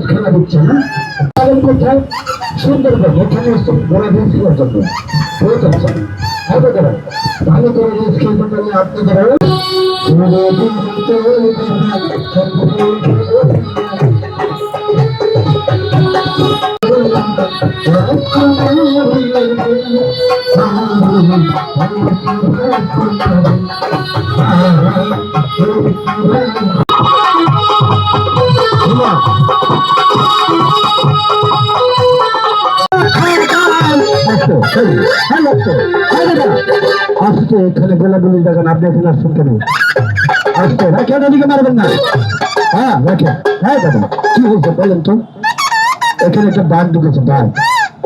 খেলা দিচ্ছে না কোথায় সুন্দরবন এখানে ঘোরা দিয়ে খেলার জন্য ভালো করে খেলতে পারলে আপনাদের আসতে এখানে গোলাগুলি দেখেন আপনি এখানে আসছেন কেন আসতে রাখেন এদিকে মারবেন না হ্যাঁ রাখেন হ্যাঁ দাদা কি হয়েছে বলেন তো এখানে একটা বাঘ ঢুকেছে বাঘ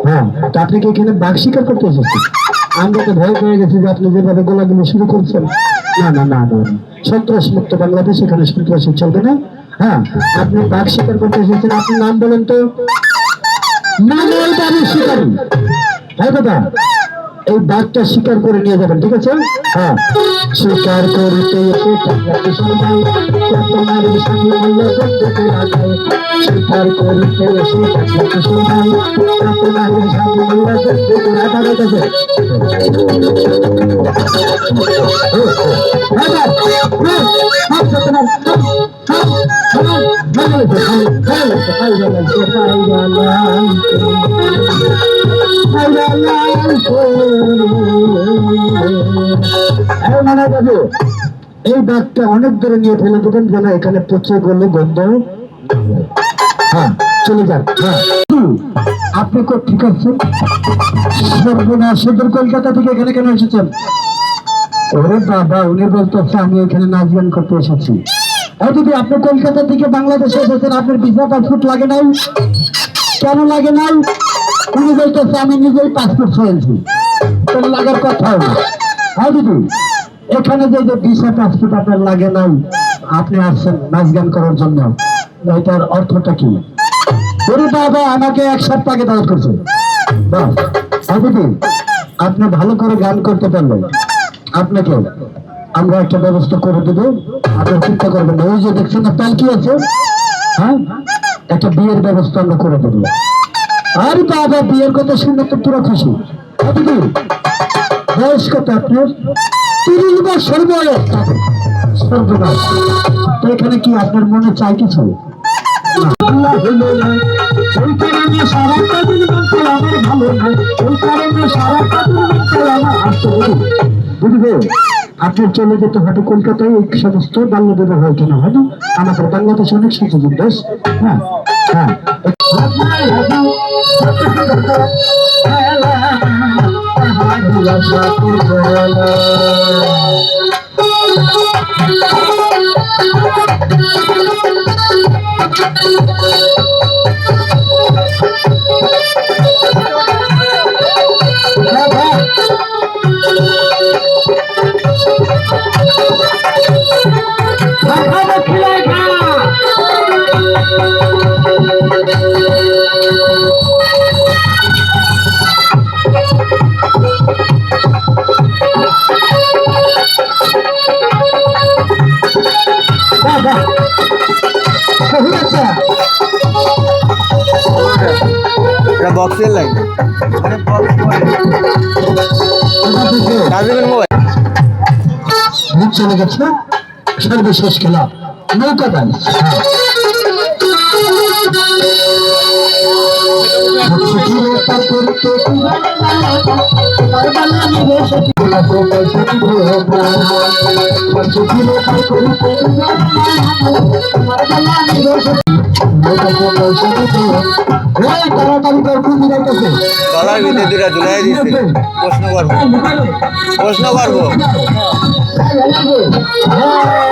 হ্যাঁ তো আপনি কি এখানে বাঘ শিকার করতে এসেছেন আমরা তো ভয় পেয়ে গেছি যে আপনি যেভাবে গোলাগুলি শুরু করছেন না না না না সন্ত্রাস মুক্ত বাংলাদেশ এখানে সন্ত্রাসী চলবে না হ্যাঁ আপনি বাঘ শিকার করতে এসেছেন আপনার নাম বলেন তো নামের বাড়ির শিকারী হ্যাঁ দাদা এই বাঘটা শিকার করে নিয়ে যাবেন ঠিক আছে হ্যাঁ শিকার করতে শিকার এই বাঘটা অনেক দূরে নিয়ে ফেলে দেবেন যেন এখানে পচে গেলে গন্ধ হ্যাঁ চলে যান হ্যাঁ আপনি ঠিক আছেন সর্বনাশের কলকাতা থেকে এখানে কেন এসেছেন ওরে বাবা উনি বলতেছে আমি এখানে নাচ গান করতে এসেছি যদি আপনি কলকাতা থেকে বাংলাদেশে এসেছেন আপনার ভিসা পাসপোর্ট লাগে নাই কেন লাগে নাই উনি বলতেছে আমি নিজেই পাসপোর্ট হয়েছি কেন লাগার কথা না হ্যাঁ দিদি এখানে যে ভিসা পাসপোর্ট আপনার লাগে নাই আপনি আসছেন নাচ গান করার জন্য এটার অর্থটা কি ওরে বাবা আমাকে এক সপ্তাহ আগে দাওয়াত করছে বাস হ্যাঁ দিদি আপনি ভালো করে গান করতে পারলেন আপনাকে আমরা একটা ব্যবস্থা করে দেবো আপনার চিন্তা করবেন না ওই যে দেখছেন না পালকি আছে হ্যাঁ একটা বিয়ের ব্যবস্থা আমরা করে দেবো আর বাবা বিয়ের কথা শুনে তো পুরো খুশি দিদি বয়স কত আপনার 30 বছর বয়স সর্বনাশ তো এখানে কি আপনার মনে চাই কিছু আপনার চলে যেতে হবে কলকাতায় এই সমস্ত বাল্য বিবাহ হয় কেন হয় না আমাদের বাংলাদেশ অনেক সুযোগ দেশ হ্যাঁ হ্যাঁ বক্সের লাইন চলে গেছে সর্বশেষ খেলা নৌকা ডান্স তোমার বালা নিবে সখী পয়সা দিব সখী রে তাই করিতে তোমার বালা নিবে সখী পয়সা দিব ওই তাড়াতাড়ি করে ফুল দিতেছে গলার ভিতরে দুটা ঝুলাই দিছে প্রশ্ন করবো প্রশ্ন করবো হ্যাঁ